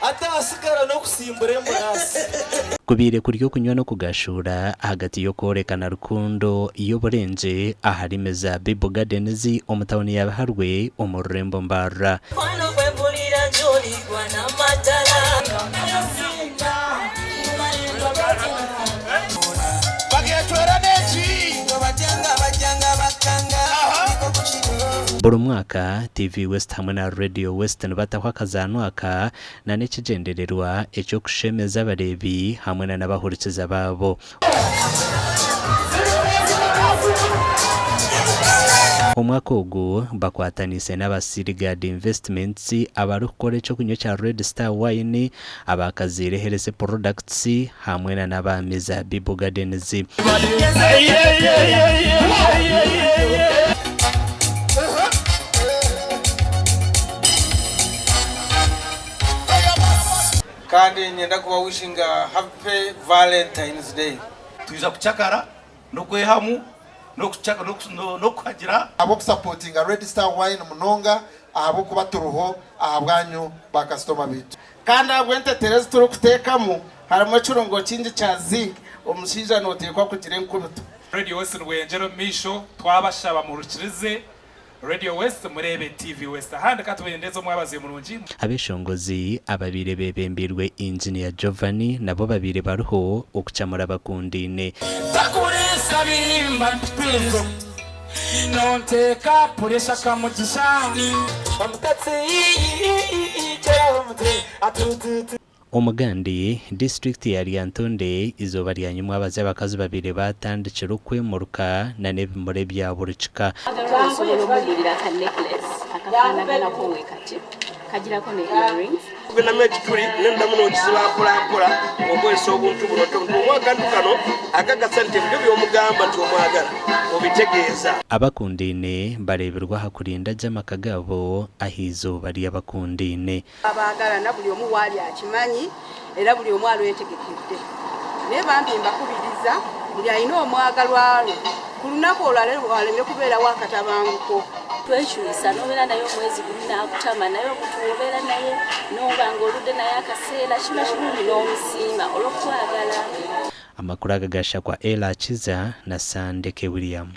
atasigara no kusimbura emurasi kubire kuryo kunywa no kugashura hagati yo korekana rukundo iyo burenje aharimeza Bibo Gardens omutawuni yabaharwe omurembo mbara buri mwaka TV West hamwe na Radio West nibataho akazanwaka na nekigendererwa ekyo kushemeza abarebi hamwe n'abahurikiza babo umwaka ugu bakwatanise n'abasirigad investments abarukore cyo kunyo cya Red Star Wine abakazire Herese Products hamwe n'abameza Bibo Gardens kandi nyenda kuba wishinga happy Valentine's Day tuza kuchakara no kwehamu no kuchaka no kuhagira abo supportinga Red Star Wine munonga abo kubaturuho ahabwanyu ba customer bitu kandi agwente Teresa turi kutekamo harimo cyurongo kingi cya zinc umusija notekwa kugira enkuruto Radio West rwenjero misho twabashaba mu rukirize Radio West murebe TV West handi katubendeze mwabaze murungi abeshongozi ababire bebembirwe Engineer Giovanni nabo babire baruho okucamura bakundine bakuresa bimba pizo nonteka puresha kamugisha bamutatse atututu Omugandi district ya Lyantonde izoba lyanyumwa abaze bakazi babire batandikira okwemuruka na nebimure bya buricika asobola omugirira ka necklace akafanagana ko wekati kagirako ne earrings gena mekituli nenda muno kiziba mpola obweso obuntu buno omwagantu kano akagasante byo byomugamba nti omwagala obitegeeza abakundine bareberwa hakurinda jamaka gabo ahizo bari abakundine abagala na buli omu wali akimanyi era buli omu alwetegekedde ne bambi mbakubiriza buli ayina omwagalwa ku lunaku olwalero waleme kubeera wakatabanguko twekyusa nobeera naye omwezi guli nakutama naye okutubeera naye nobanga oludde naye akaseera kino kirungi n'omusiima olw'okwagala amakuru agagasha kwa Ella Chiza na Sandeke William.